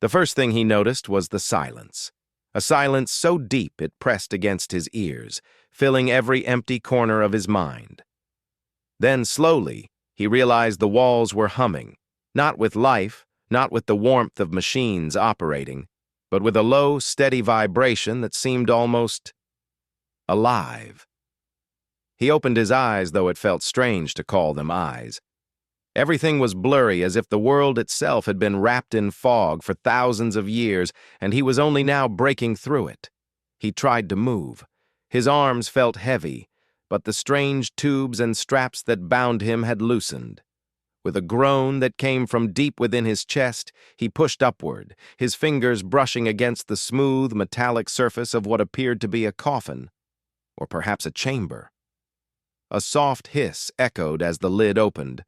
The first thing he noticed was the silence. A silence so deep it pressed against his ears, filling every empty corner of his mind. Then, slowly, he realized the walls were humming, not with life, not with the warmth of machines operating, but with a low, steady vibration that seemed almost alive. He opened his eyes, though it felt strange to call them eyes. Everything was blurry, as if the world itself had been wrapped in fog for thousands of years, and he was only now breaking through it. He tried to move. His arms felt heavy, but the strange tubes and straps that bound him had loosened. With a groan that came from deep within his chest, he pushed upward, his fingers brushing against the smooth, metallic surface of what appeared to be a coffin, or perhaps a chamber. A soft hiss echoed as the lid opened,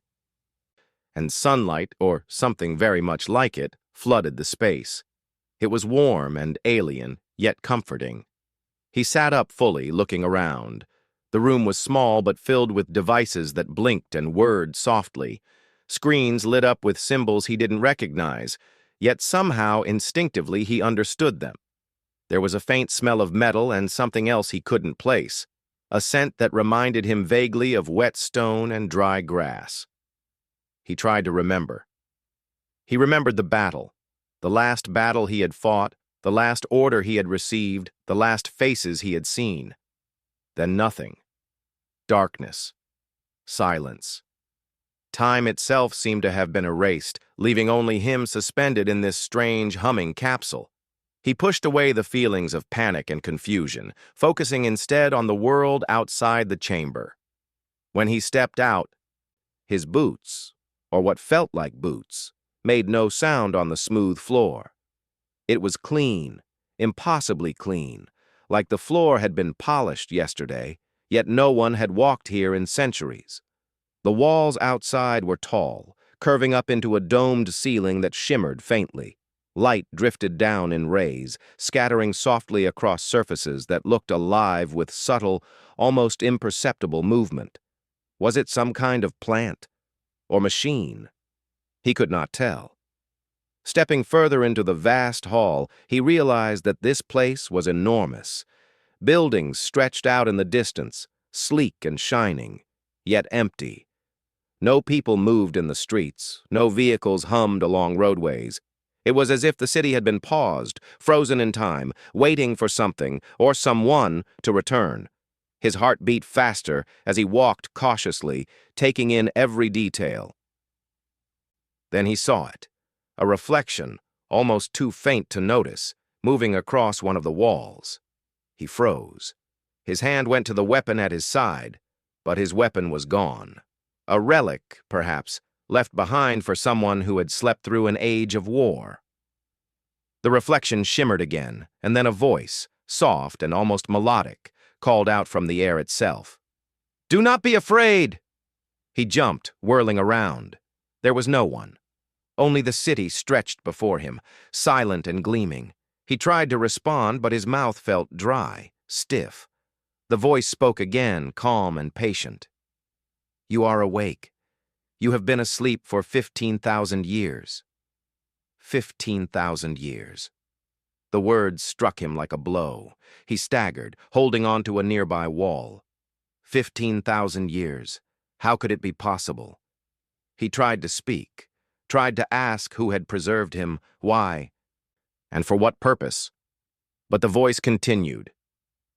and sunlight, or something very much like it, flooded the space. It was warm and alien, yet comforting. He sat up fully, looking around. The room was small but filled with devices that blinked and whirred softly. Screens lit up with symbols he didn't recognize, yet somehow, instinctively, he understood them. There was a faint smell of metal and something else he couldn't place, a scent that reminded him vaguely of wet stone and dry grass. He tried to remember. He remembered the battle, the last battle he had fought, the last order he had received, the last faces he had seen. Then nothing. Darkness. Silence. Time itself seemed to have been erased, leaving only him suspended in this strange, humming capsule. He pushed away the feelings of panic and confusion, focusing instead on the world outside the chamber. When he stepped out, his boots, or what felt like boots, made no sound on the smooth floor. It was clean, impossibly clean, like the floor had been polished yesterday, yet no one had walked here in centuries. The walls outside were tall, curving up into a domed ceiling that shimmered faintly. Light drifted down in rays, scattering softly across surfaces that looked alive with subtle, almost imperceptible movement. Was it some kind of plant? Or machine? He could not tell. Stepping further into the vast hall, he realized that this place was enormous. Buildings stretched out in the distance, sleek and shining, yet empty. No people moved in the streets, no vehicles hummed along roadways. It was as if the city had been paused, frozen in time, waiting for something or someone to return. His heart beat faster as he walked cautiously, taking in every detail. Then he saw it, a reflection, almost too faint to notice, moving across one of the walls. He froze. His hand went to the weapon at his side, but his weapon was gone. A relic, perhaps, left behind for someone who had slept through an age of war. The reflection shimmered again, and then a voice, soft and almost melodic, called out from the air itself. "Do not be afraid!" He jumped, whirling around. There was no one. Only the city stretched before him, silent and gleaming. He tried to respond, but his mouth felt dry, stiff. The voice spoke again, calm and patient. "You are awake. You have been asleep for 15,000 years. 15,000 years. The words struck him like a blow. He staggered, holding on to a nearby wall. 15,000 years. How could it be possible? He tried to speak, tried to ask who had preserved him, why, and for what purpose. But the voice continued.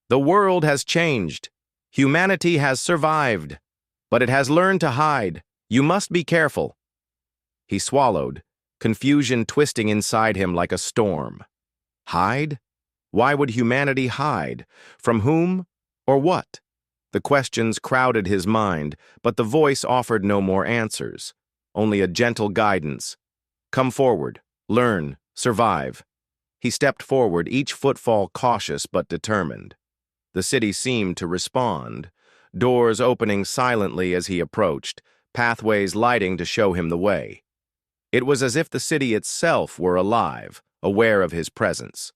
"The world has changed. Humanity has survived, but it has learned to hide. You must be careful." He swallowed, confusion twisting inside him like a storm. Hide? Why would humanity hide? From whom or what? The questions crowded his mind, but the voice offered no more answers, only a gentle guidance. Come forward, learn, survive. He stepped forward, each footfall cautious but determined. The city seemed to respond, doors opening silently as he approached, pathways lighting to show him the way. It was as if the city itself were alive, aware of his presence.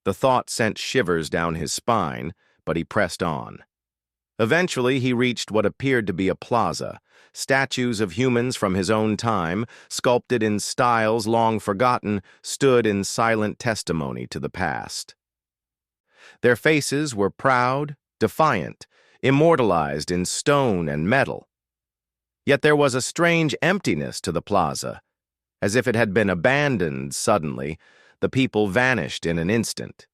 The thought sent shivers down his spine, but he pressed on. Eventually, he reached what appeared to be a plaza. Statues of humans from his own time, sculpted in styles long forgotten, stood in silent testimony to the past. Their faces were proud, defiant, immortalized in stone and metal. Yet there was a strange emptiness to the plaza. As if it had been abandoned suddenly, the people vanished in an instant.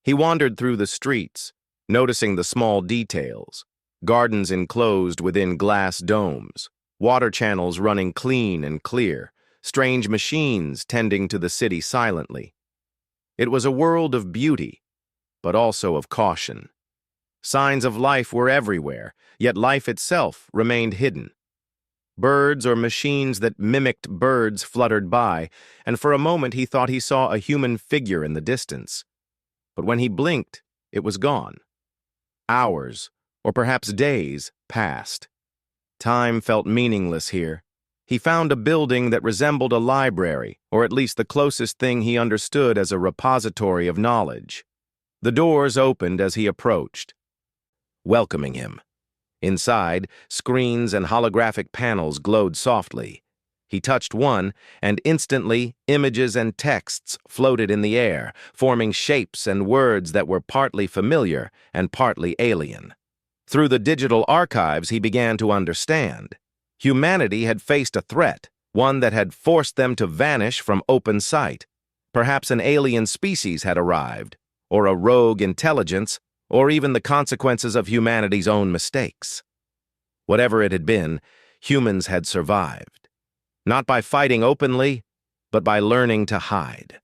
He wandered through the streets, noticing the small details: gardens enclosed within glass domes, water channels running clean and clear, strange machines tending to the city silently. It was a world of beauty, but also of caution. Signs of life were everywhere, yet life itself remained hidden. Birds or machines that mimicked birds fluttered by, and for a moment he thought he saw a human figure in the distance. But when he blinked, it was gone. Hours, or perhaps days, passed. Time felt meaningless here. He found a building that resembled a library, or at least the closest thing he understood as a repository of knowledge. The doors opened as he approached, welcoming him. Inside, screens and holographic panels glowed softly. He touched one, and instantly, images and texts floated in the air, forming shapes and words that were partly familiar and partly alien. Through the digital archives, he began to understand. Humanity had faced a threat, one that had forced them to vanish from open sight. Perhaps an alien species had arrived, or a rogue intelligence, or even the consequences of humanity's own mistakes. Whatever it had been, humans had survived. Not by fighting openly, but by learning to hide.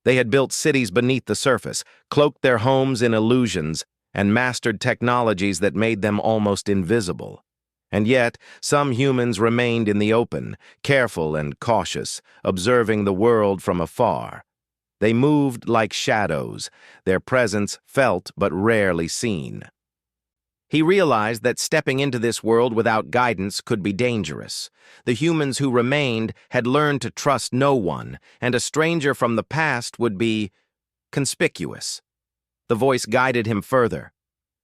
They had built cities beneath the surface, cloaked their homes in illusions, and mastered technologies that made them almost invisible. And yet, some humans remained in the open, careful and cautious, observing the world from afar. They moved like shadows, their presence felt but rarely seen. He realized that stepping into this world without guidance could be dangerous. The humans who remained had learned to trust no one, and a stranger from the past would be conspicuous. The voice guided him further.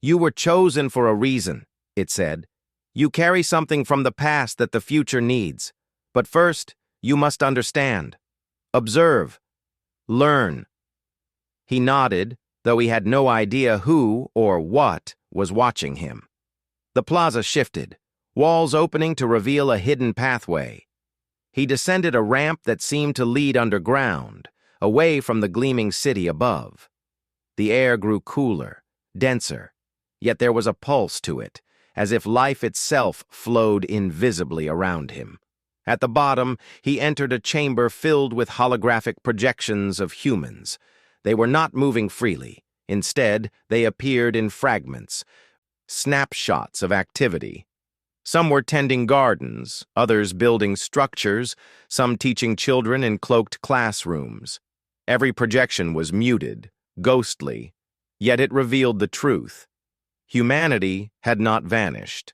"You were chosen for a reason," it said. "You carry something from the past that the future needs. But first, you must understand. Observe. Learn." He nodded, though he had no idea who or what was watching him. The plaza shifted, walls opening to reveal a hidden pathway. He descended a ramp that seemed to lead underground, away from the gleaming city above. The air grew cooler, denser, yet there was a pulse to it, as if life itself flowed invisibly around him. At the bottom, he entered a chamber filled with holographic projections of humans. They were not moving freely. Instead, they appeared in fragments, snapshots of activity. Some were tending gardens, others building structures, some teaching children in cloaked classrooms. Every projection was muted, ghostly, yet it revealed the truth. Humanity had not vanished.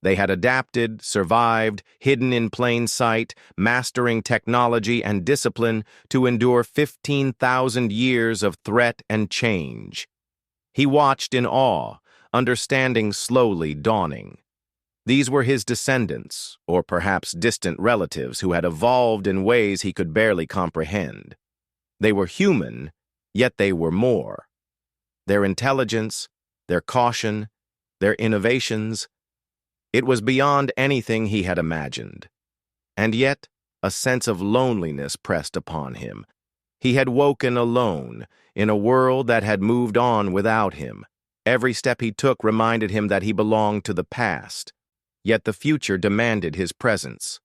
They had adapted, survived, hidden in plain sight, mastering technology and discipline to endure 15,000 years of threat and change. He watched in awe, understanding slowly dawning. These were his descendants, or perhaps distant relatives who had evolved in ways he could barely comprehend. They were human, yet they were more. Their intelligence, their caution, their innovations, it was beyond anything he had imagined. And yet, a sense of loneliness pressed upon him. He had woken alone, in a world that had moved on without him. Every step he took reminded him that he belonged to the past. Yet the future demanded his presence.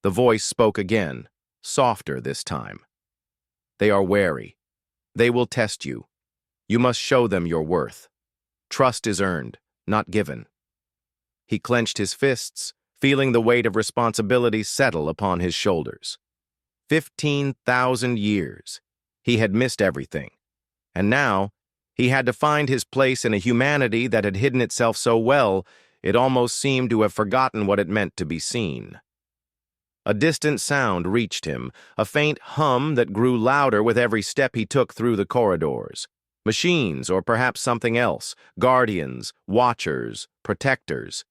The voice spoke again, softer this time. "They are wary. They will test you. You must show them your worth. Trust is earned, not given." He clenched his fists, feeling the weight of responsibility settle upon his shoulders. 15,000 years. He had missed everything. And now, he had to find his place in a humanity that had hidden itself so well, it almost seemed to have forgotten what it meant to be seen. A distant sound reached him, a faint hum that grew louder with every step he took through the corridors. Machines, or perhaps something else. Guardians, watchers, protectors.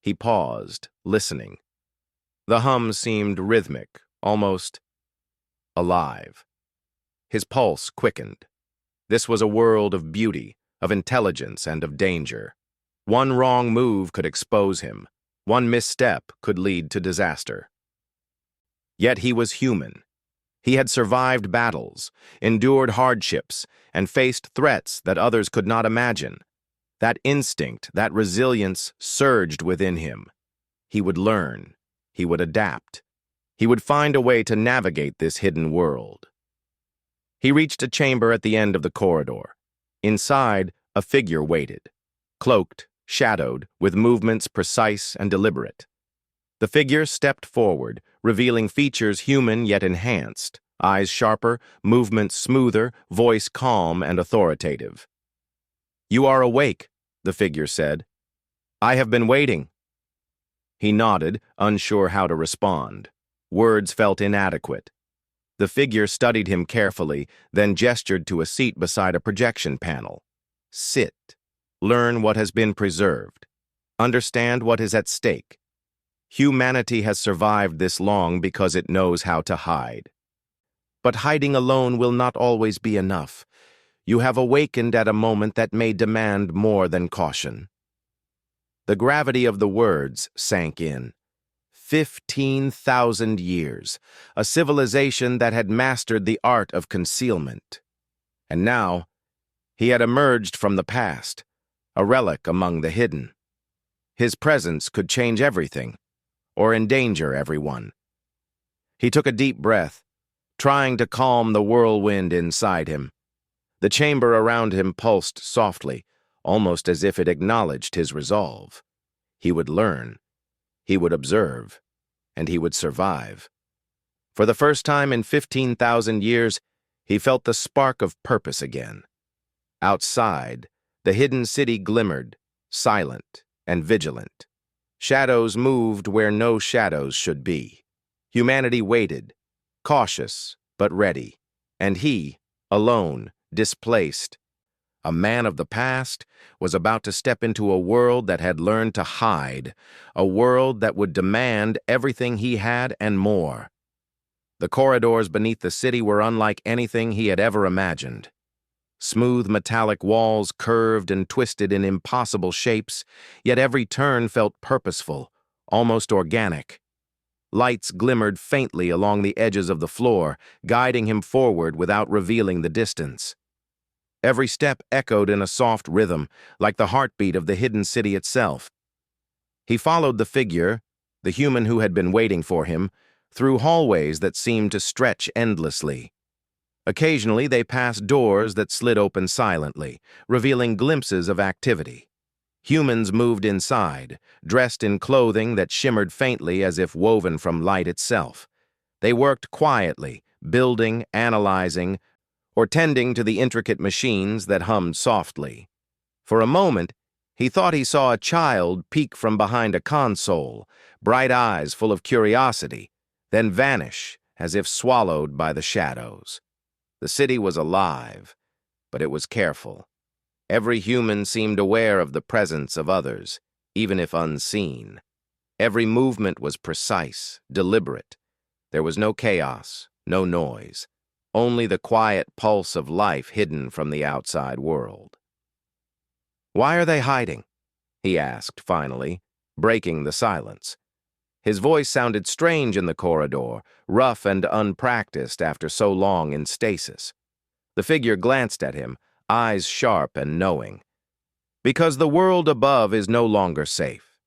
He paused, listening. The hum seemed rhythmic, almost alive. His pulse quickened. This was a world of beauty, of intelligence, and of danger. One wrong move could expose him. One misstep could lead to disaster. Yet he was human. He had survived battles, endured hardships, and faced threats that others could not imagine. That instinct, that resilience surged within him. He would learn. He would adapt. He would find a way to navigate this hidden world. He reached a chamber at the end of the corridor. Inside, a figure waited, cloaked, shadowed, with movements precise and deliberate. The figure stepped forward, revealing features human yet enhanced, eyes sharper, movements smoother, voice calm and authoritative. "You are awake," the figure said. "I have been waiting." He nodded, unsure how to respond. Words felt inadequate. The figure studied him carefully, then gestured to a seat beside a projection panel. "Sit. Learn what has been preserved. Understand what is at stake. Humanity has survived this long because it knows how to hide. But hiding alone will not always be enough. You have awakened at a moment that may demand more than caution." The gravity of the words sank in. 15,000 years, a civilization that had mastered the art of concealment. And now, he had emerged from the past, a relic among the hidden. His presence could change everything, or endanger everyone. He took a deep breath, trying to calm the whirlwind inside him. The chamber around him pulsed softly, almost as if it acknowledged his resolve. He would learn. He would observe, and he would survive. For the first time in 15,000 years, he felt the spark of purpose again. Outside, the hidden city glimmered, silent and vigilant. Shadows moved where no shadows should be. Humanity waited, cautious but ready, and he, alone, displaced, a man of the past, was about to step into a world that had learned to hide, a world that would demand everything he had and more. The corridors beneath the city were unlike anything he had ever imagined. Smooth metallic walls curved and twisted in impossible shapes, yet every turn felt purposeful, almost organic. Lights glimmered faintly along the edges of the floor, guiding him forward without revealing the distance. Every step echoed in a soft rhythm, like the heartbeat of the hidden city itself. He followed the figure, the human who had been waiting for him, through hallways that seemed to stretch endlessly. Occasionally, they passed doors that slid open silently, revealing glimpses of activity. Humans moved inside, dressed in clothing that shimmered faintly as if woven from light itself. They worked quietly, building, analyzing, or tending to the intricate machines that hummed softly. For a moment, he thought he saw a child peek from behind a console, bright eyes full of curiosity, then vanish as if swallowed by the shadows. The city was alive, but it was careful. Every human seemed aware of the presence of others, even if unseen. Every movement was precise, deliberate. There was no chaos, no noise. Only the quiet pulse of life hidden from the outside world. "Why are they hiding?" he asked finally, breaking the silence. His voice sounded strange in the corridor, rough and unpracticed after so long in stasis. The figure glanced at him, eyes sharp and knowing. "Because the world above is no longer safe.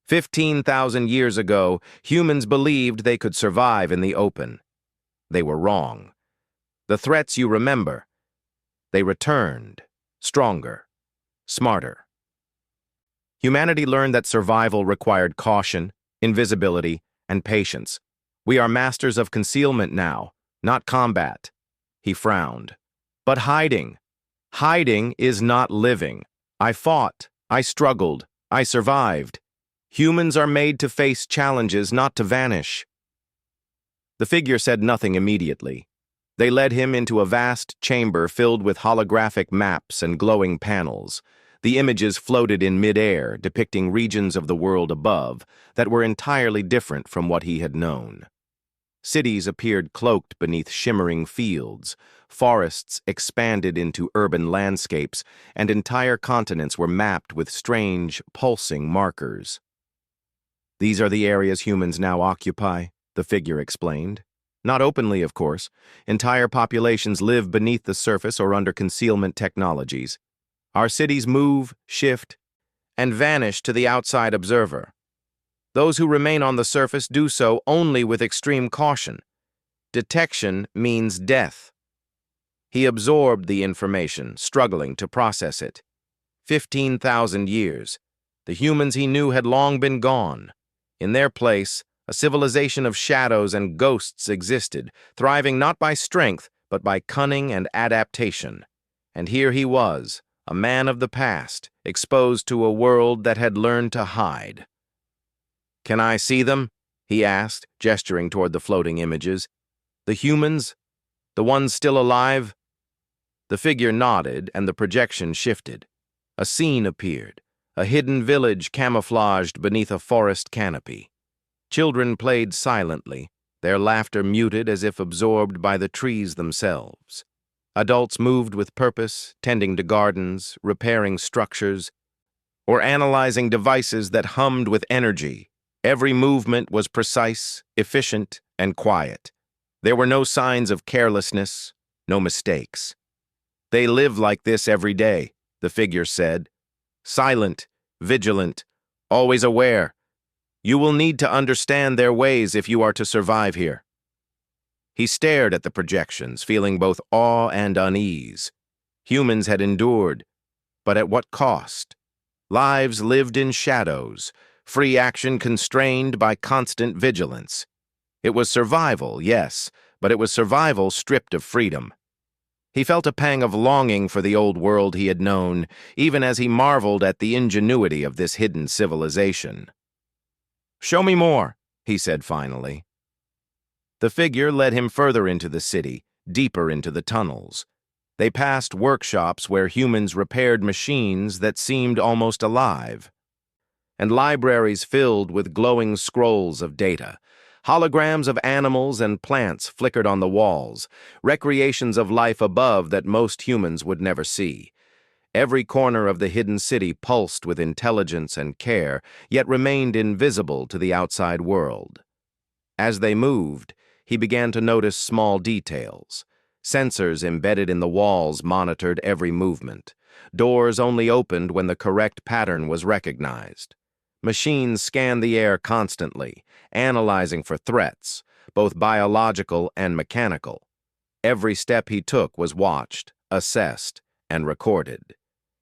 15,000 years ago, humans believed they could survive in the open. They were wrong. The threats you remember, they returned, stronger, smarter. Humanity learned that survival required caution, invisibility, and patience. We are masters of concealment now, not combat." He frowned. "But hiding is not living. I fought, I struggled, I survived. Humans are made to face challenges, not to vanish." The figure said nothing immediately. They led him into a vast chamber filled with holographic maps and glowing panels. The images floated in mid-air, depicting regions of the world above that were entirely different from what he had known. Cities appeared cloaked beneath shimmering fields, forests expanded into urban landscapes, and entire continents were mapped with strange, pulsing markers. "These are the areas humans now occupy," the figure explained. "Not openly, of course. Entire populations live beneath the surface or under concealment technologies. Our cities move, shift, and vanish to the outside observer. Those who remain on the surface do so only with extreme caution. Detection means death." He absorbed the information, struggling to process it. 15,000 years. The humans he knew had long been gone. In their place, a civilization of shadows and ghosts existed, thriving not by strength, but by cunning and adaptation. And here he was, a man of the past, exposed to a world that had learned to hide. "Can I see them?" he asked, gesturing toward the floating images. "The humans? The ones still alive?" The figure nodded, and the projection shifted. A scene appeared, a hidden village camouflaged beneath a forest canopy. Children played silently, their laughter muted as if absorbed by the trees themselves. Adults moved with purpose, tending to gardens, repairing structures, or analyzing devices that hummed with energy. Every movement was precise, efficient, and quiet. There were no signs of carelessness, no mistakes. "They live like this every day," the figure said. "Silent, vigilant, always aware. You will need to understand their ways if you are to survive here." He stared at the projections, feeling both awe and unease. Humans had endured, but at what cost? Lives lived in shadows, free action constrained by constant vigilance. It was survival, yes, but it was survival stripped of freedom. He felt a pang of longing for the old world he had known, even as he marveled at the ingenuity of this hidden civilization. "Show me more," he said finally. The figure led him further into the city, deeper into the tunnels. They passed workshops where humans repaired machines that seemed almost alive, and libraries filled with glowing scrolls of data. Holograms of animals and plants flickered on the walls, recreations of life above that most humans would never see. Every corner of the hidden city pulsed with intelligence and care, yet remained invisible to the outside world. As they moved, he began to notice small details. Sensors embedded in the walls monitored every movement. Doors only opened when the correct pattern was recognized. Machines scanned the air constantly, analyzing for threats, both biological and mechanical. Every step he took was watched, assessed, and recorded.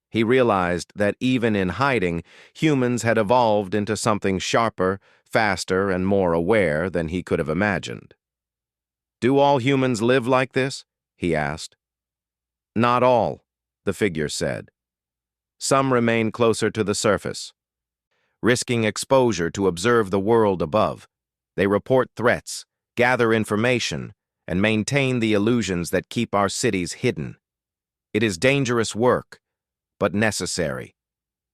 He realized that even in hiding, humans had evolved into something sharper, faster, and more aware than he could have imagined. "Do all humans live like this?" he asked. "Not all," the figure said. "Some remain closer to the surface, risking exposure to observe the world above. They report threats, gather information, and maintain the illusions that keep our cities hidden. It is dangerous work, but necessary.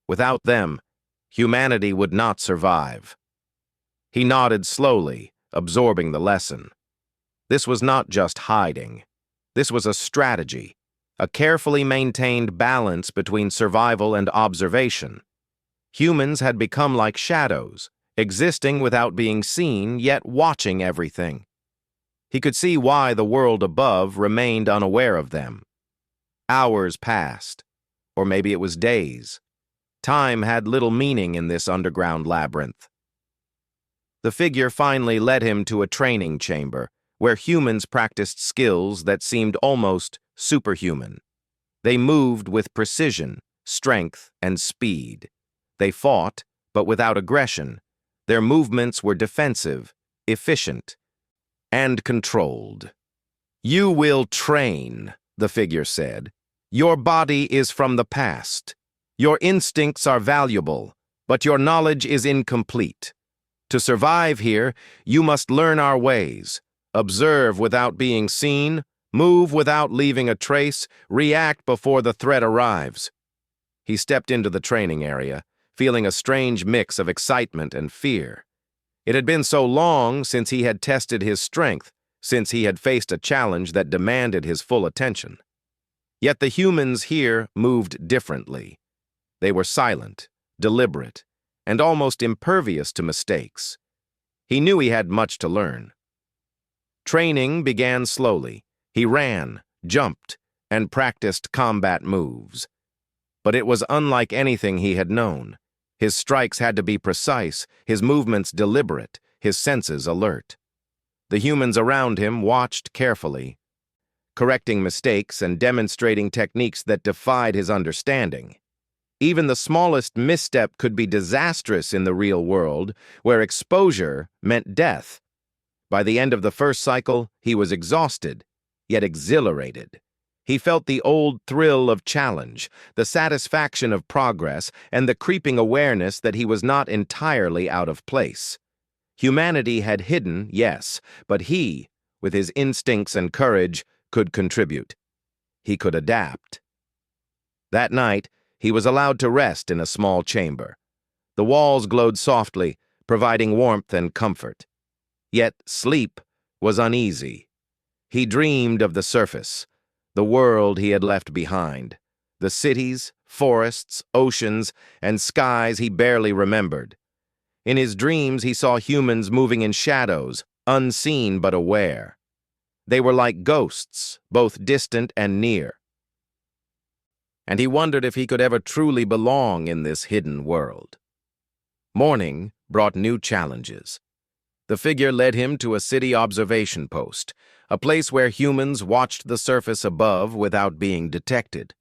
Without them, humanity would not survive." He nodded slowly, absorbing the lesson. This was not just hiding. This was a strategy, a carefully maintained balance between survival and observation. Humans had become like shadows, existing without being seen, yet watching everything. He could see why the world above remained unaware of them. Hours passed, or maybe it was days. Time had little meaning in this underground labyrinth. The figure finally led him to a training chamber, where humans practiced skills that seemed almost superhuman. They moved with precision, strength, and speed. They fought, but without aggression. Their movements were defensive, efficient, and controlled. "You will train," the figure said. "Your body is from the past. Your instincts are valuable, but your knowledge is incomplete. To survive here, you must learn our ways, observe without being seen, Move without leaving a trace, react before the threat arrives. He stepped into the training area, feeling a strange mix of excitement and fear. It had been so long since he had tested his strength, since he had faced a challenge that demanded his full attention. Yet the humans here moved differently. They were silent, deliberate, and almost impervious to mistakes. He knew he had much to learn. Training began slowly. He ran, jumped, and practiced combat moves. But it was unlike anything he had known. His strikes had to be precise, his movements deliberate, his senses alert. The humans around him watched carefully, correcting mistakes and demonstrating techniques that defied his understanding. Even the smallest misstep could be disastrous in the real world, where exposure meant death. By the end of the first cycle, he was exhausted, yet exhilarated. He felt the old thrill of challenge, the satisfaction of progress, and the creeping awareness that he was not entirely out of place. Humanity had hidden, yes, but he, with his instincts and courage, could contribute. He could adapt. That night, he was allowed to rest in a small chamber. The walls glowed softly, providing warmth and comfort. Yet sleep was uneasy. He dreamed of the surface, the world he had left behind, the cities, forests, oceans, and skies he barely remembered. In his dreams, he saw humans moving in shadows, unseen but aware. They were like ghosts, both distant and near. And he wondered if he could ever truly belong in this hidden world. Morning brought new challenges. The figure led him to a city observation post, a place where humans watched the surface above without being detected.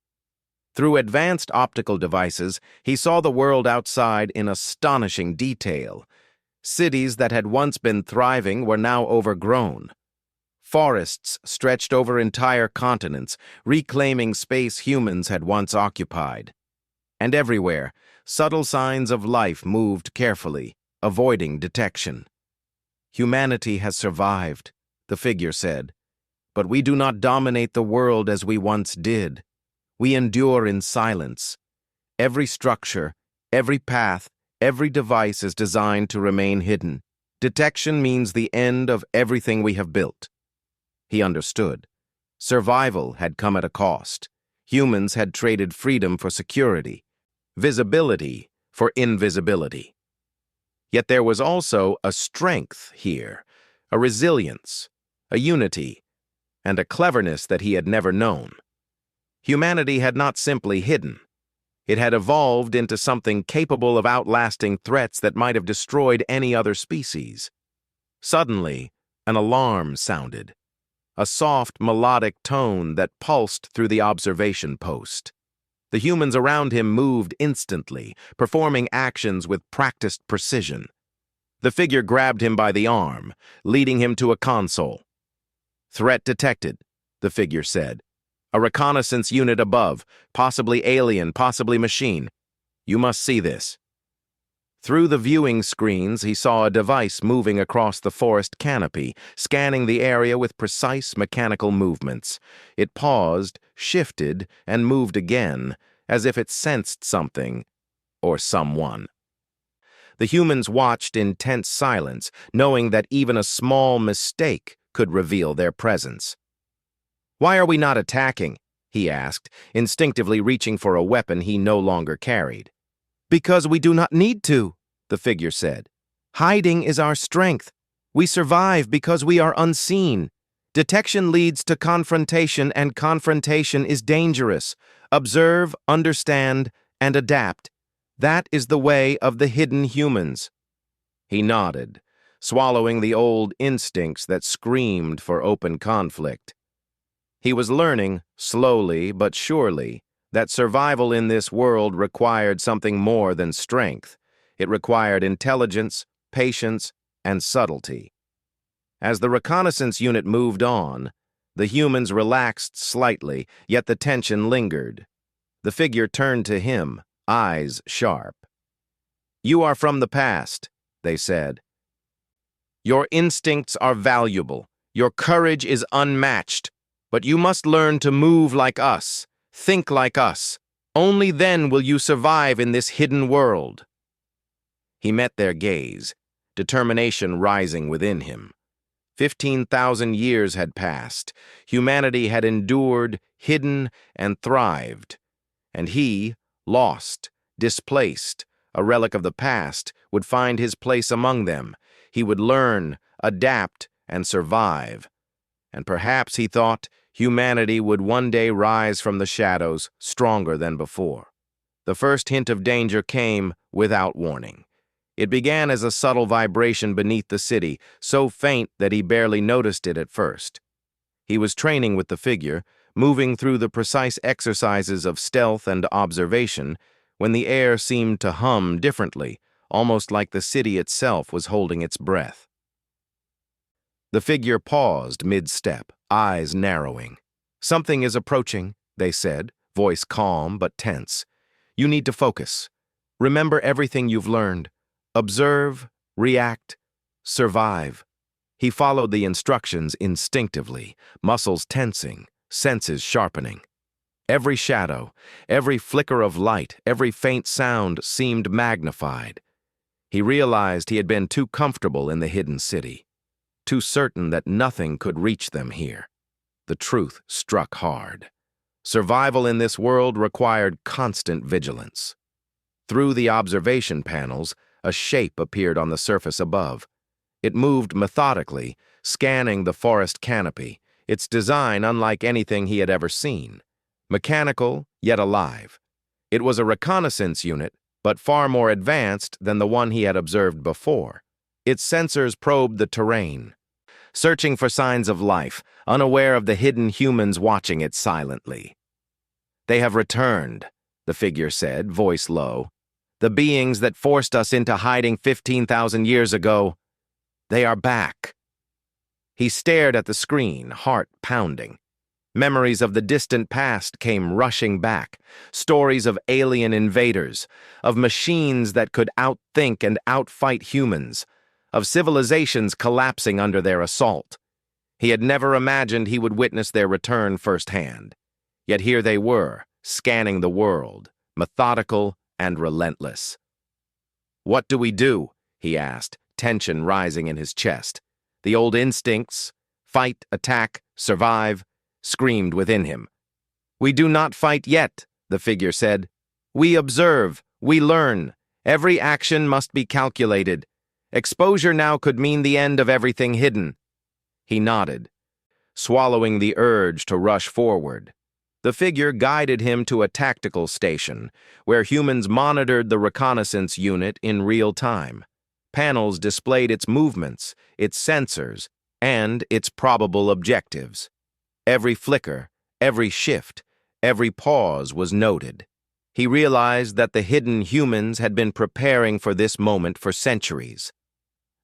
Through advanced optical devices, he saw the world outside in astonishing detail. Cities that had once been thriving were now overgrown. Forests stretched over entire continents, reclaiming space humans had once occupied. And everywhere, subtle signs of life moved carefully, avoiding detection. Humanity has survived, the figure said, but we do not dominate the world as we once did. We endure in silence. Every structure, every path, every device is designed to remain hidden. Detection means the end of everything we have built. He understood. Survival had come at a cost. Humans had traded freedom for security, visibility for invisibility. Yet there was also a strength here, a resilience, a unity, and a cleverness that he had never known. Humanity had not simply hidden. It had evolved into something capable of outlasting threats that might have destroyed any other species. Suddenly, an alarm sounded, a soft, melodic tone that pulsed through the observation post. The humans around him moved instantly, performing actions with practiced precision. The figure grabbed him by the arm, leading him to a console. "Threat detected," the figure said. "A reconnaissance unit above, possibly alien, possibly machine. You must see this." Through the viewing screens, he saw a device moving across the forest canopy, scanning the area with precise mechanical movements. It paused, shifted, and moved again, as if it sensed something, or someone. The humans watched in tense silence, knowing that even a small mistake could reveal their presence. "Why are we not attacking?" he asked, instinctively reaching for a weapon he no longer carried. "Because we do not need to," the figure said. "Hiding is our strength. We survive because we are unseen. Detection leads to confrontation, and confrontation is dangerous. Observe, understand, and adapt. That is the way of the hidden humans." He nodded, swallowing the old instincts that screamed for open conflict. He was learning, slowly but surely, that survival in this world required something more than strength. It required intelligence, patience, and subtlety. As the reconnaissance unit moved on, the humans relaxed slightly, yet the tension lingered. The figure turned to him, eyes sharp. "You are from the past," they said. "Your instincts are valuable. Your courage is unmatched. But you must learn to move like us, think like us. Only then will you survive in this hidden world." He met their gaze, determination rising within him. 15,000 years had passed. Humanity had endured, hidden, and thrived. And he, lost, displaced, a relic of the past, would find his place among them. He would learn, adapt, and survive. And perhaps, he thought, humanity would one day rise from the shadows, stronger than before. The first hint of danger came without warning. It began as a subtle vibration beneath the city, so faint that he barely noticed it at first. He was training with the figure, moving through the precise exercises of stealth and observation, when the air seemed to hum differently, almost like the city itself was holding its breath. The figure paused mid-step, eyes narrowing. "Something is approaching," they said, voice calm but tense. "You need to focus. Remember everything you've learned. Observe, react, survive." He followed the instructions instinctively, muscles tensing, senses sharpening. Every shadow, every flicker of light, every faint sound seemed magnified. He realized he had been too comfortable in the hidden city, too certain that nothing could reach them here. The truth struck hard. Survival in this world required constant vigilance. Through the observation panels, a shape appeared on the surface above. It moved methodically, scanning the forest canopy, its design unlike anything he had ever seen. Mechanical, yet alive. It was a reconnaissance unit, but far more advanced than the one he had observed before. Its sensors probed the terrain, searching for signs of life, unaware of the hidden humans watching it silently. "They have returned," the figure said, voice low. "The beings that forced us into hiding 15,000 years ago, they are back." He stared at the screen, heart pounding. Memories of the distant past came rushing back, stories of alien invaders, of machines that could outthink and outfight humans, of civilizations collapsing under their assault. He had never imagined he would witness their return firsthand. Yet here they were, scanning the world, methodical and relentless. "What do we do?" he asked, tension rising in his chest. The old instincts, fight, attack, survive, screamed within him. "We do not fight yet," the figure said. "We observe, we learn. Every action must be calculated. Exposure now could mean the end of everything hidden." He nodded, swallowing the urge to rush forward. The figure guided him to a tactical station, where humans monitored the reconnaissance unit in real time. Panels displayed its movements, its sensors, and its probable objectives. Every flicker, every shift, every pause was noted. He realized that the hidden humans had been preparing for this moment for centuries.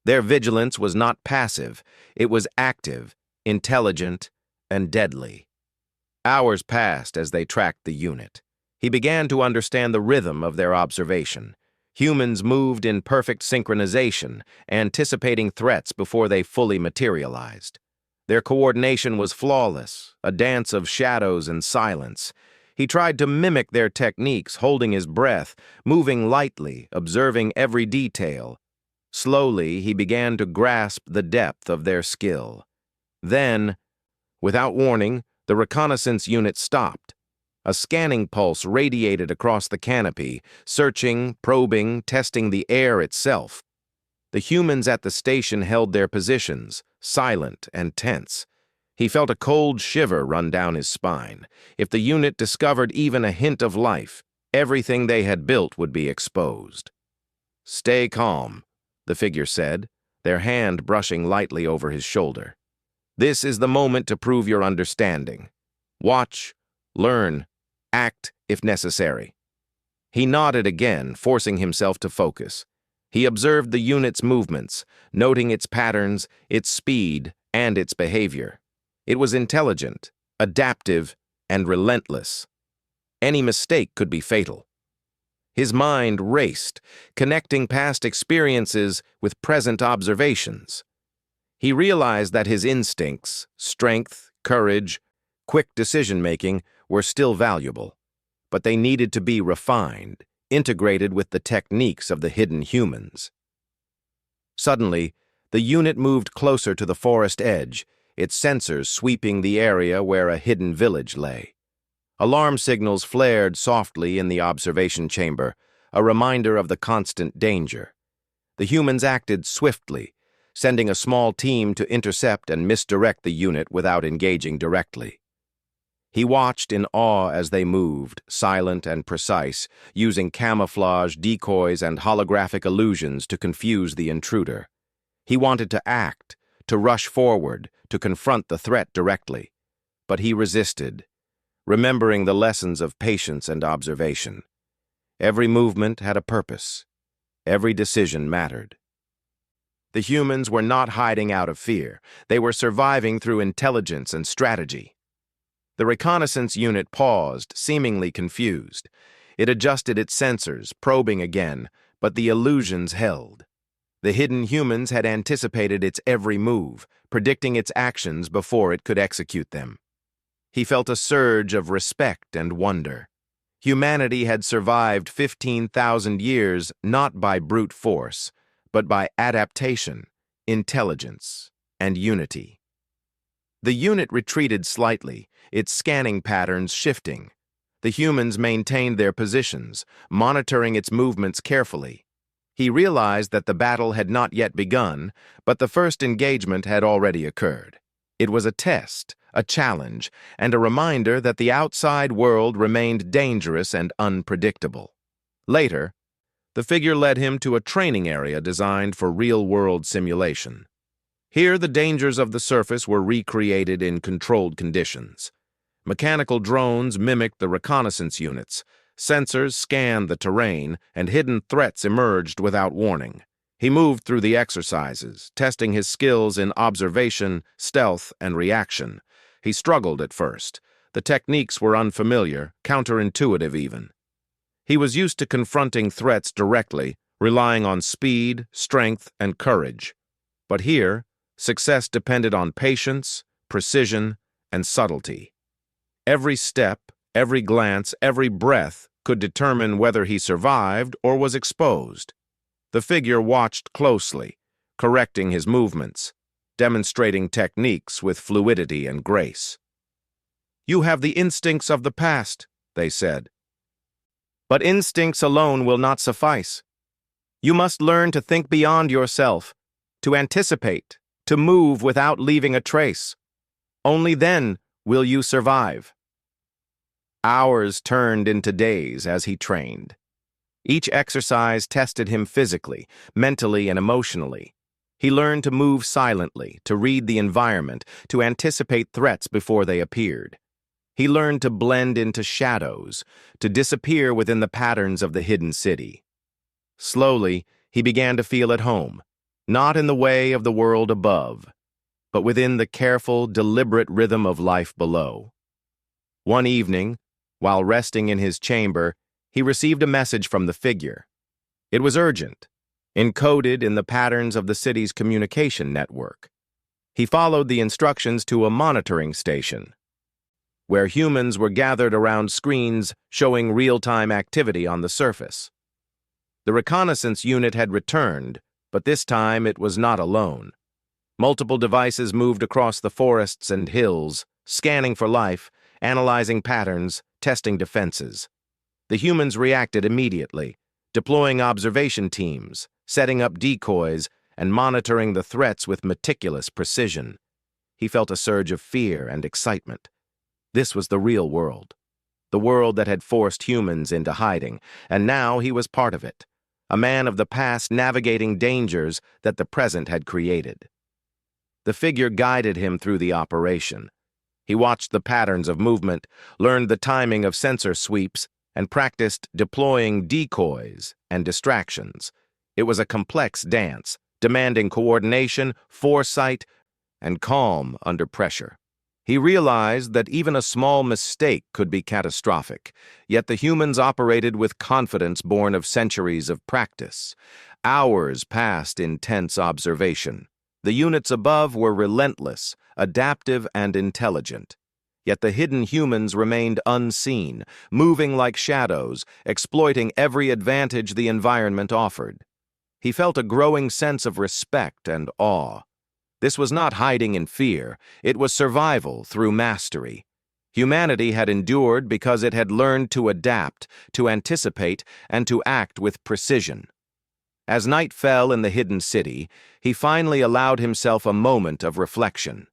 Their vigilance was not passive, it was active, intelligent, and deadly. Hours passed as they tracked the unit. He began to understand the rhythm of their observation. Humans moved in perfect synchronization, anticipating threats before they fully materialized. Their coordination was flawless, a dance of shadows and silence. He tried to mimic their techniques, holding his breath, moving lightly, observing every detail. Slowly, he began to grasp the depth of their skill. Then, without warning, the reconnaissance unit stopped. A scanning pulse radiated across the canopy, searching, probing, testing the air itself. The humans at the station held their positions, silent and tense. He felt a cold shiver run down his spine. If the unit discovered even a hint of life, everything they had built would be exposed. "Stay calm," the figure said, their hand brushing lightly over his shoulder. "This is the moment to prove your understanding. Watch, learn, act if necessary." He nodded again, forcing himself to focus. He observed the unit's movements, noting its patterns, its speed, and its behavior. It was intelligent, adaptive, and relentless. Any mistake could be fatal. His mind raced, connecting past experiences with present observations. He realized that his instincts, strength, courage, quick decision-making were still valuable, but they needed to be refined, integrated with the techniques of the hidden humans. Suddenly, the unit moved closer to the forest edge, its sensors sweeping the area where a hidden village lay. Alarm signals flared softly in the observation chamber, a reminder of the constant danger. The humans acted swiftly, sending a small team to intercept and misdirect the unit without engaging directly. He watched in awe as they moved, silent and precise, using camouflage, decoys, and holographic illusions to confuse the intruder. He wanted to act, to rush forward, to confront the threat directly. But he resisted, remembering the lessons of patience and observation. Every movement had a purpose. Every decision mattered. The humans were not hiding out of fear. They were surviving through intelligence and strategy. The reconnaissance unit paused, seemingly confused. It adjusted its sensors, probing again, but the illusions held. The hidden humans had anticipated its every move, predicting its actions before it could execute them. He felt a surge of respect and wonder. Humanity had survived 15,000 years not by brute force, but by adaptation, intelligence, and unity. The unit retreated slightly, its scanning patterns shifting. The humans maintained their positions, monitoring its movements carefully. He realized that the battle had not yet begun, but the first engagement had already occurred. It was a test, a challenge, and a reminder that the outside world remained dangerous and unpredictable. Later, the figure led him to a training area designed for real-world simulation. Here, the dangers of the surface were recreated in controlled conditions. Mechanical drones mimicked the reconnaissance units, sensors scanned the terrain, and hidden threats emerged without warning. He moved through the exercises, testing his skills in observation, stealth, and reaction. He struggled at first. The techniques were unfamiliar, counterintuitive even. He was used to confronting threats directly, relying on speed, strength, and courage. But here, success depended on patience, precision, and subtlety. Every step, every glance, every breath could determine whether he survived or was exposed. The figure watched closely, correcting his movements, demonstrating techniques with fluidity and grace. "You have the instincts of the past," they said. "But instincts alone will not suffice. You must learn to think beyond yourself, to anticipate, to move without leaving a trace. Only then will you survive." Hours turned into days as he trained. Each exercise tested him physically, mentally, and emotionally. He learned to move silently, to read the environment, to anticipate threats before they appeared. He learned to blend into shadows, to disappear within the patterns of the hidden city. Slowly, he began to feel at home, not in the way of the world above, but within the careful, deliberate rhythm of life below. One evening, while resting in his chamber, he received a message from the figure. It was urgent, encoded in the patterns of the city's communication network. He followed the instructions to a monitoring station, where humans were gathered around screens showing real-time activity on the surface. The reconnaissance unit had returned, but this time it was not alone. Multiple devices moved across the forests and hills, scanning for life, analyzing patterns, testing defenses. The humans reacted immediately, deploying observation teams, setting up decoys, and monitoring the threats with meticulous precision. He felt a surge of fear and excitement. This was the real world, the world that had forced humans into hiding, and now he was part of it, a man of the past navigating dangers that the present had created. The figure guided him through the operation. He watched the patterns of movement, learned the timing of sensor sweeps, and practiced deploying decoys and distractions. It was a complex dance, demanding coordination, foresight, and calm under pressure. He realized that even a small mistake could be catastrophic, yet the humans operated with confidence born of centuries of practice. Hours passed in tense observation. The units above were relentless, adaptive, and intelligent. Yet the hidden humans remained unseen, moving like shadows, exploiting every advantage the environment offered. He felt a growing sense of respect and awe. This was not hiding in fear, it was survival through mastery. Humanity had endured because it had learned to adapt, to anticipate, and to act with precision. As night fell in the hidden city, he finally allowed himself a moment of reflection.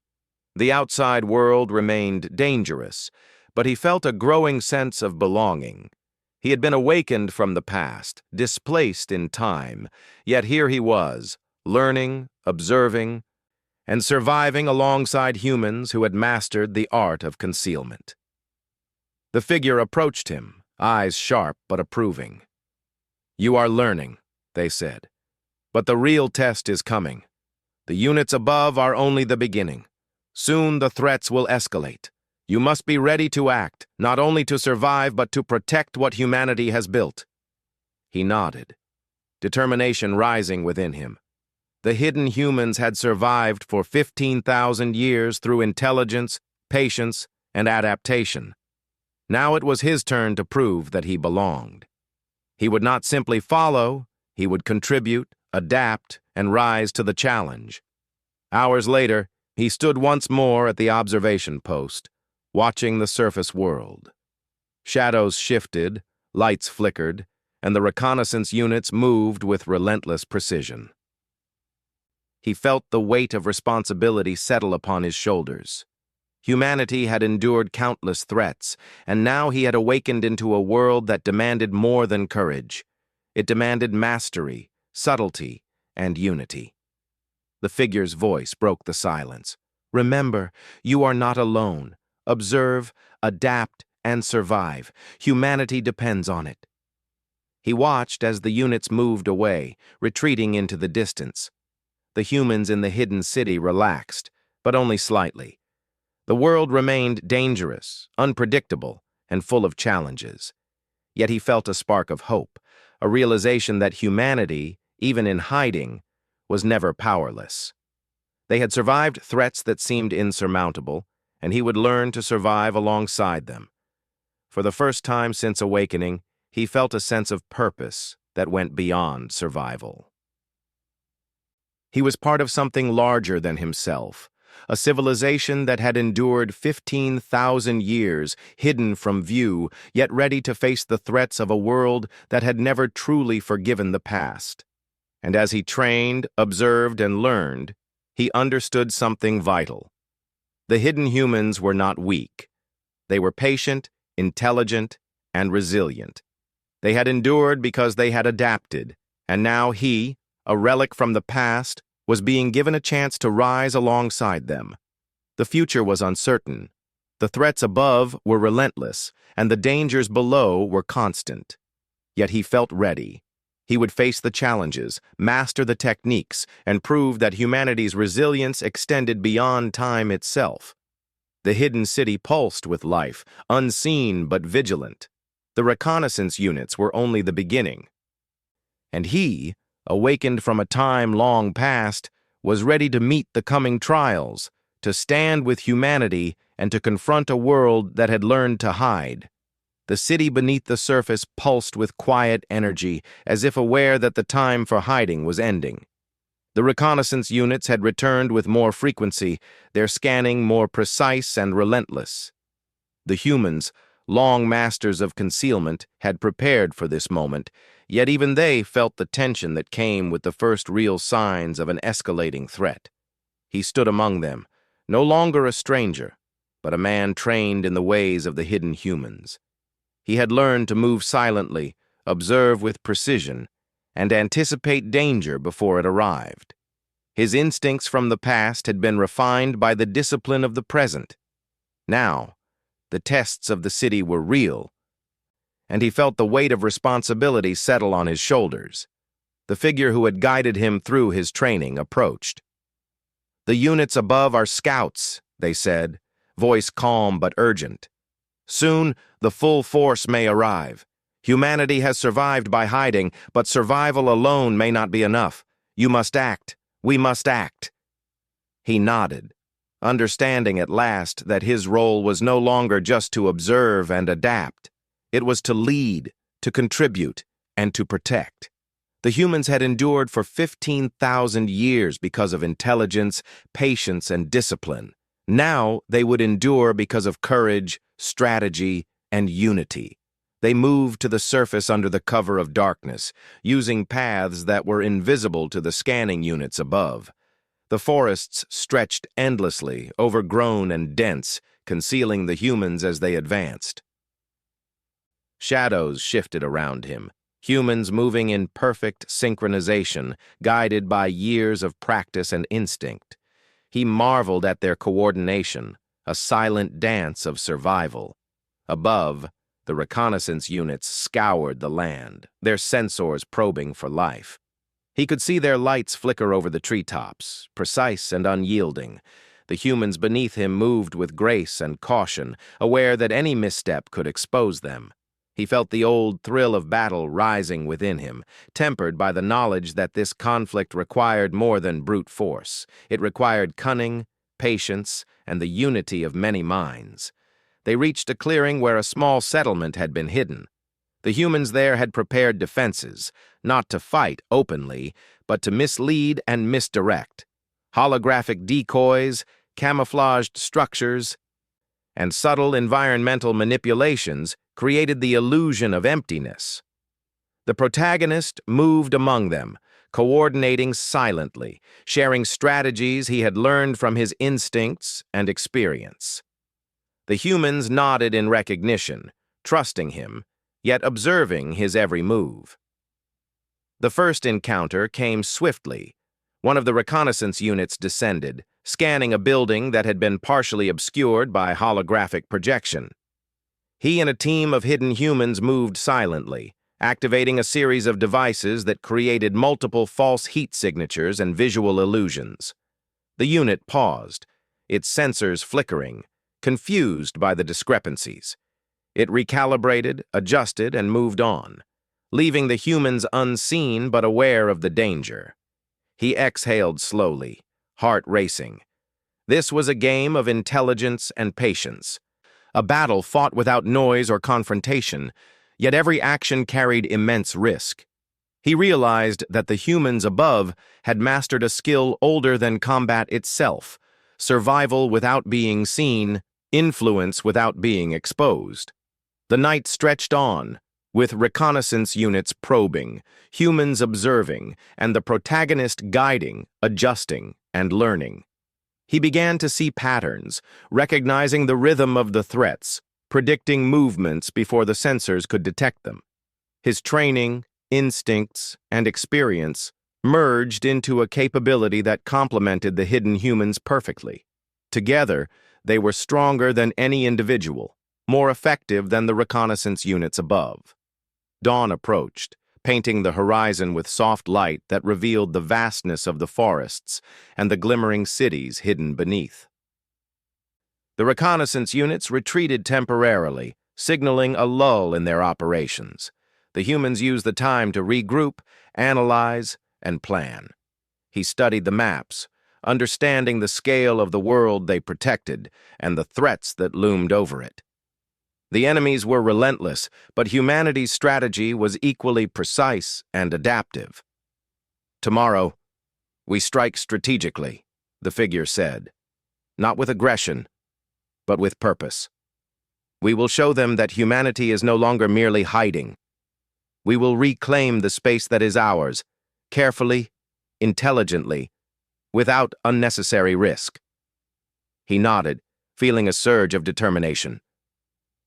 The outside world remained dangerous, but he felt a growing sense of belonging. He had been awakened from the past, displaced in time, yet here he was, learning, observing, and surviving alongside humans who had mastered the art of concealment. The figure approached him, eyes sharp but approving. "You are learning," they said, "but the real test is coming. The units above are only the beginning. Soon the threats will escalate. You must be ready to act, not only to survive but to protect what humanity has built." He nodded, determination rising within him. The hidden humans had survived for 15,000 years through intelligence, patience, and adaptation. Now it was his turn to prove that he belonged. He would not simply follow, he would contribute, adapt, and rise to the challenge. Hours later, he stood once more at the observation post, watching the surface world. Shadows shifted, lights flickered, and the reconnaissance units moved with relentless precision. He felt the weight of responsibility settle upon his shoulders. Humanity had endured countless threats, and now he had awakened into a world that demanded more than courage. It demanded mastery, subtlety, and unity. The figure's voice broke the silence. "Remember, you are not alone. Observe, adapt, and survive. Humanity depends on it." He watched as the units moved away, retreating into the distance. The humans in the hidden city relaxed, but only slightly. The world remained dangerous, unpredictable, and full of challenges. Yet he felt a spark of hope, a realization that humanity, even in hiding, was never powerless. They had survived threats that seemed insurmountable, and he would learn to survive alongside them. For the first time since awakening, he felt a sense of purpose that went beyond survival. He was part of something larger than himself, a civilization that had endured 15,000 years, hidden from view, yet ready to face the threats of a world that had never truly forgiven the past. And as he trained, observed, and learned, he understood something vital. The hidden humans were not weak. They were patient, intelligent, and resilient. They had endured because they had adapted, and now he, a relic from the past, was being given a chance to rise alongside them. The future was uncertain. The threats above were relentless, and the dangers below were constant. Yet he felt ready. He would face the challenges, master the techniques, and prove that humanity's resilience extended beyond time itself. The hidden city pulsed with life, unseen but vigilant. The reconnaissance units were only the beginning. And he, awakened from a time long past, was ready to meet the coming trials, to stand with humanity, and to confront a world that had learned to hide. The city beneath the surface pulsed with quiet energy, as if aware that the time for hiding was ending. The reconnaissance units had returned with more frequency, their scanning more precise and relentless. The humans, long masters of concealment, had prepared for this moment, yet even they felt the tension that came with the first real signs of an escalating threat. He stood among them, no longer a stranger, but a man trained in the ways of the hidden humans. He had learned to move silently, observe with precision, and anticipate danger before it arrived. His instincts from the past had been refined by the discipline of the present. Now, the tests of the city were real, and he felt the weight of responsibility settle on his shoulders. The figure who had guided him through his training approached. "The units above are scouts," they said, voice calm but urgent. "Soon, the full force may arrive. Humanity has survived by hiding, but survival alone may not be enough. You must act. We must act." He nodded, understanding at last that his role was no longer just to observe and adapt. It was to lead, to contribute, and to protect. The humans had endured for 15,000 years because of intelligence, patience, and discipline. Now they would endure because of courage, strategy, and unity. They moved to the surface under the cover of darkness, using paths that were invisible to the scanning units above. The forests stretched endlessly, overgrown and dense, concealing the humans as they advanced. Shadows shifted around him, humans moving in perfect synchronization, guided by years of practice and instinct. He marveled at their coordination, a silent dance of survival. Above, the reconnaissance units scoured the land, their sensors probing for life. He could see their lights flicker over the treetops, precise and unyielding. The humans beneath him moved with grace and caution, aware that any misstep could expose them. He felt the old thrill of battle rising within him, tempered by the knowledge that this conflict required more than brute force. It required cunning, patience, and the unity of many minds. They reached a clearing where a small settlement had been hidden. The humans there had prepared defenses, not to fight openly, but to mislead and misdirect. Holographic decoys, camouflaged structures, and subtle environmental manipulations created the illusion of emptiness. The protagonist moved among them, coordinating silently, sharing strategies he had learned from his instincts and experience. The humans nodded in recognition, trusting him, yet observing his every move. The first encounter came swiftly. One of the reconnaissance units descended, scanning a building that had been partially obscured by holographic projection. He and a team of hidden humans moved silently, activating a series of devices that created multiple false heat signatures and visual illusions. The unit paused, its sensors flickering, confused by the discrepancies. It recalibrated, adjusted, and moved on, leaving the humans unseen but aware of the danger. He exhaled slowly, heart racing. This was a game of intelligence and patience, a battle fought without noise or confrontation, yet every action carried immense risk. He realized that the humans above had mastered a skill older than combat itself, survival without being seen, influence without being exposed. The night stretched on, with reconnaissance units probing, humans observing, and the protagonist guiding, adjusting, and learning. He began to see patterns, recognizing the rhythm of the threats, predicting movements before the sensors could detect them. His training, instincts, and experience merged into a capability that complemented the hidden humans perfectly. Together, they were stronger than any individual, more effective than the reconnaissance units above. Dawn approached, painting the horizon with soft light that revealed the vastness of the forests and the glimmering cities hidden beneath. The reconnaissance units retreated temporarily, signaling a lull in their operations. The humans used the time to regroup, analyze, and plan. He studied the maps, understanding the scale of the world they protected and the threats that loomed over it. The enemies were relentless, but humanity's strategy was equally precise and adaptive. "Tomorrow, we strike strategically," the figure said. "Not with aggression, but with purpose. We will show them that humanity is no longer merely hiding. We will reclaim the space that is ours, carefully, intelligently, without unnecessary risk." He nodded, feeling a surge of determination.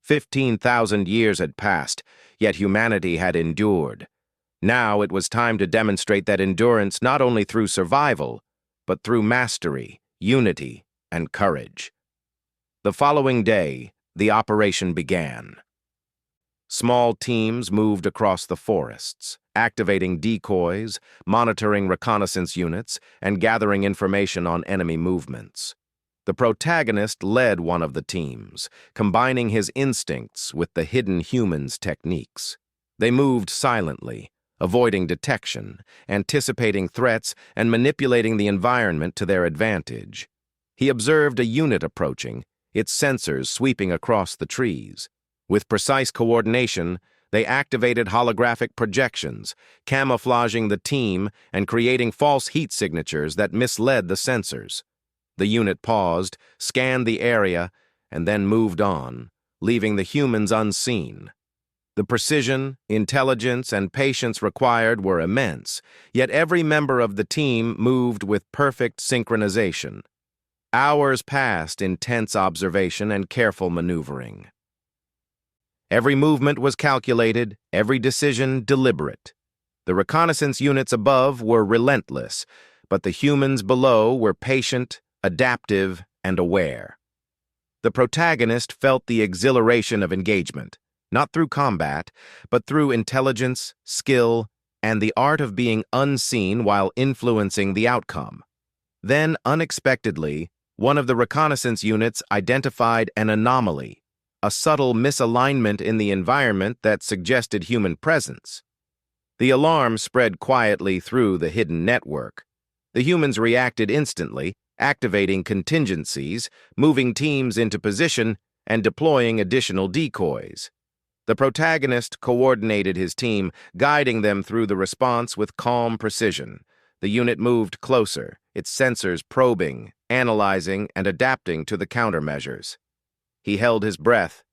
15,000 years had passed, yet humanity had endured. Now it was time to demonstrate that endurance not only through survival, but through mastery, unity, and courage. The following day, the operation began. Small teams moved across the forests, activating decoys, monitoring reconnaissance units, and gathering information on enemy movements. The protagonist led one of the teams, combining his instincts with the hidden human's techniques. They moved silently, avoiding detection, anticipating threats, and manipulating the environment to their advantage. He observed a unit approaching, its sensors sweeping across the trees. With precise coordination, they activated holographic projections, camouflaging the team and creating false heat signatures that misled the sensors. The unit paused, scanned the area, and then moved on, leaving the humans unseen. The precision, intelligence, and patience required were immense, yet every member of the team moved with perfect synchronization. Hours passed in tense observation and careful maneuvering. Every movement was calculated, every decision deliberate. The reconnaissance units above were relentless, but the humans below were patient, adaptive, and aware. The protagonist felt the exhilaration of engagement, not through combat, but through intelligence, skill, and the art of being unseen while influencing the outcome. Then, unexpectedly, one of the reconnaissance units identified an anomaly, a subtle misalignment in the environment that suggested human presence. The alarm spread quietly through the hidden network. The humans reacted instantly, activating contingencies, moving teams into position, and deploying additional decoys. The protagonist coordinated his team, guiding them through the response with calm precision. The unit moved closer, its sensors probing, analyzing, and adapting to the countermeasures. He held his breath,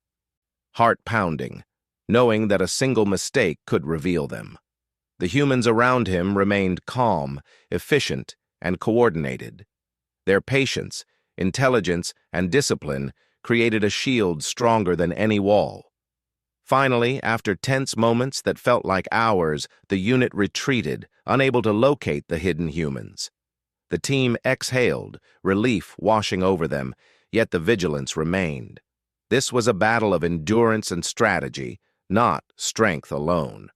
heart pounding, knowing that a single mistake could reveal them. The humans around him remained calm, efficient, and coordinated. Their patience, intelligence, and discipline created a shield stronger than any wall. Finally, after tense moments that felt like hours, the unit retreated, unable to locate the hidden humans. The team exhaled, relief washing over them, yet the vigilance remained. This was a battle of endurance and strategy, not strength alone.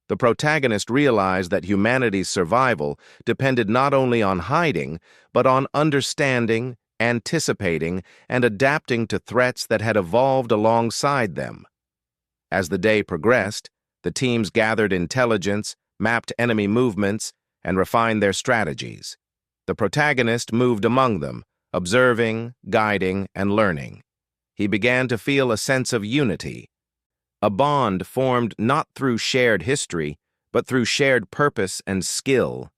The protagonist realized that humanity's survival depended not only on hiding, but on understanding, anticipating, and adapting to threats that had evolved alongside them. As the day progressed, the teams gathered intelligence, mapped enemy movements, and refined their strategies. The protagonist moved among them, observing, guiding, and learning. He began to feel a sense of unity, a bond formed not through shared history, but through shared purpose and skill.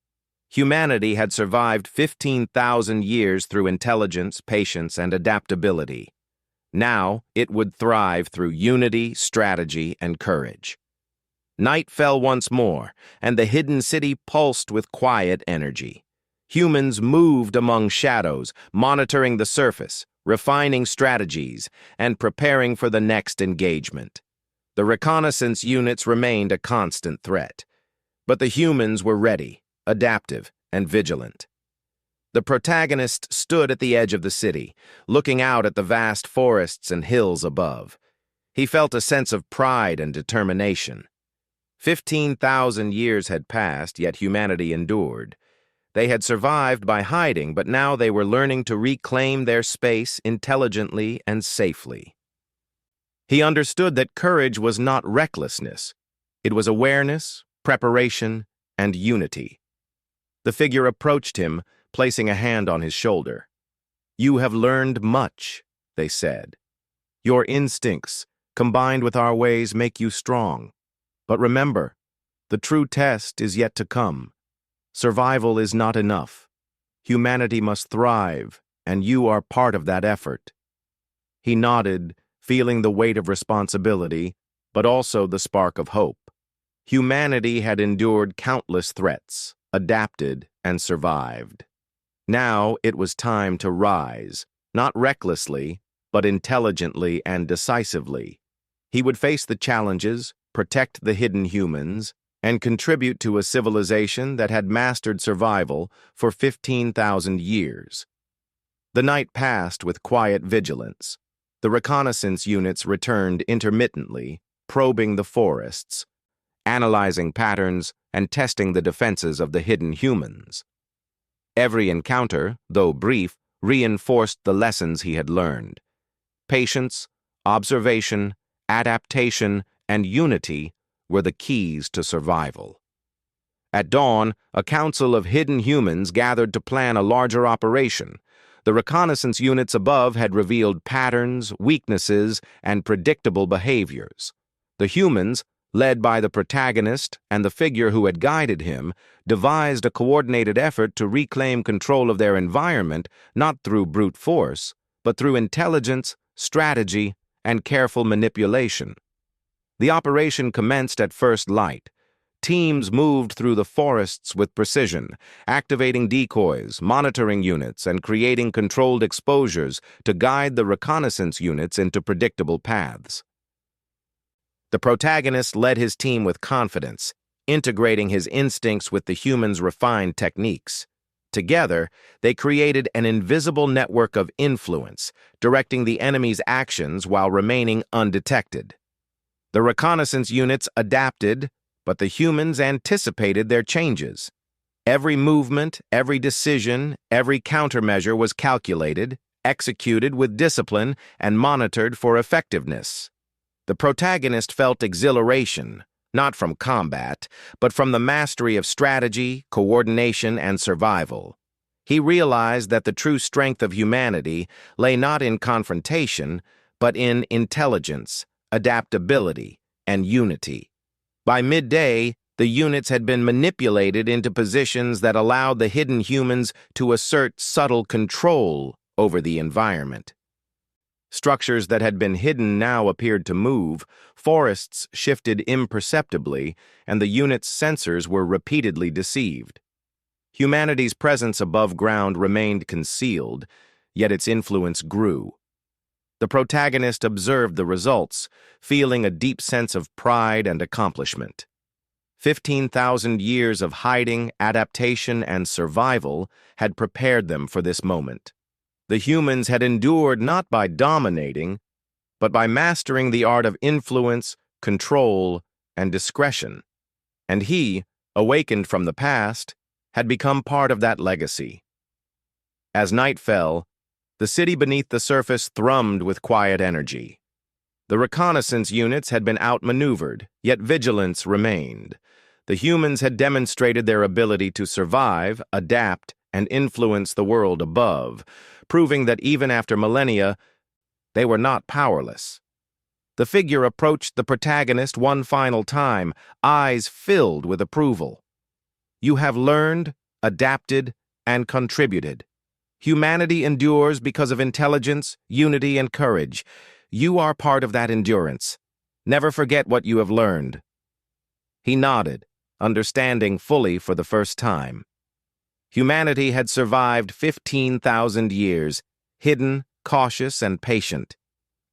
Humanity had survived 15,000 years through intelligence, patience, and adaptability. Now, it would thrive through unity, strategy, and courage. Night fell once more, and the hidden city pulsed with quiet energy. Humans moved among shadows, monitoring the surface, refining strategies, and preparing for the next engagement. The reconnaissance units remained a constant threat, but the humans were ready, adaptive, and vigilant. The protagonist stood at the edge of the city, looking out at the vast forests and hills above. He felt a sense of pride and determination. 15,000 years had passed, yet humanity endured. They had survived by hiding, but now they were learning to reclaim their space intelligently and safely. He understood that courage was not recklessness. It was awareness, preparation, and unity. The figure approached him, placing a hand on his shoulder. "You have learned much," they said. "Your instincts, combined with our ways, make you strong. But remember, the true test is yet to come. Survival is not enough. Humanity must thrive, and you are part of that effort." He nodded, feeling the weight of responsibility, but also the spark of hope. Humanity had endured countless threats, adapted, and survived. Now it was time to rise, not recklessly, but intelligently and decisively. He would face the challenges, protect the hidden humans, and contribute to a civilization that had mastered survival for 15,000 years. The night passed with quiet vigilance. The reconnaissance units returned intermittently, probing the forests, analyzing patterns, and testing the defenses of the hidden humans. Every encounter, though brief, reinforced the lessons he had learned. Patience, observation, adaptation, and unity were the keys to survival. At dawn, a council of hidden humans gathered to plan a larger operation. The reconnaissance units above had revealed patterns, weaknesses, and predictable behaviors. The humans, led by the protagonist and the figure who had guided him, devised a coordinated effort to reclaim control of their environment, not through brute force, but through intelligence, strategy, and careful manipulation. The operation commenced at first light. Teams moved through the forests with precision, activating decoys, monitoring units, and creating controlled exposures to guide the reconnaissance units into predictable paths. The protagonist led his team with confidence, integrating his instincts with the humans' refined techniques. Together, they created an invisible network of influence, directing the enemy's actions while remaining undetected. The reconnaissance units adapted, but the humans anticipated their changes. Every movement, every decision, every countermeasure was calculated, executed with discipline, and monitored for effectiveness. The protagonist felt exhilaration, not from combat, but from the mastery of strategy, coordination, and survival. He realized that the true strength of humanity lay not in confrontation, but in intelligence, adaptability, and unity. By midday, the units had been manipulated into positions that allowed the hidden humans to assert subtle control over the environment. Structures that had been hidden now appeared to move, forests shifted imperceptibly, and the unit's sensors were repeatedly deceived. Humanity's presence above ground remained concealed, yet its influence grew. The protagonist observed the results, feeling a deep sense of pride and accomplishment. 15,000 years of hiding, adaptation, and survival had prepared them for this moment. The humans had endured not by dominating, but by mastering the art of influence, control, and discretion. And he, awakened from the past, had become part of that legacy. As night fell, the city beneath the surface thrummed with quiet energy. The reconnaissance units had been outmaneuvered, yet vigilance remained. The humans had demonstrated their ability to survive, adapt, and influence the world above, proving that even after millennia, they were not powerless. The figure approached the protagonist one final time, eyes filled with approval. You have learned, adapted, and contributed. Humanity endures because of intelligence, unity, and courage. You are part of that endurance. Never forget what you have learned. He nodded, understanding fully for the first time. Humanity had survived 15,000 years, hidden, cautious, and patient.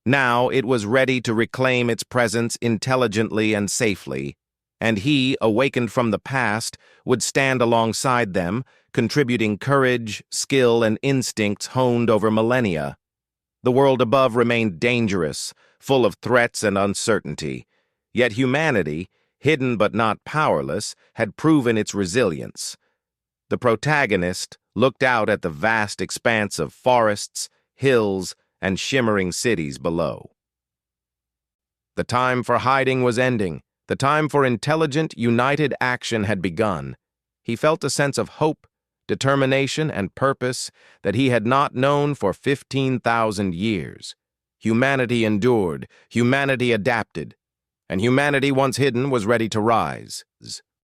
Now it was ready to reclaim its presence intelligently and safely, and he, awakened from the past, would stand alongside them, contributing courage, skill, and instincts honed over millennia. The world above remained dangerous, full of threats and uncertainty, yet humanity, hidden but not powerless, had proven its resilience. The protagonist looked out at the vast expanse of forests, hills, and shimmering cities below. The time for hiding was ending. The time for intelligent, united action had begun. He felt a sense of hope, determination, and purpose that he had not known for 15,000 years. Humanity endured, humanity adapted, and humanity once hidden was ready to rise.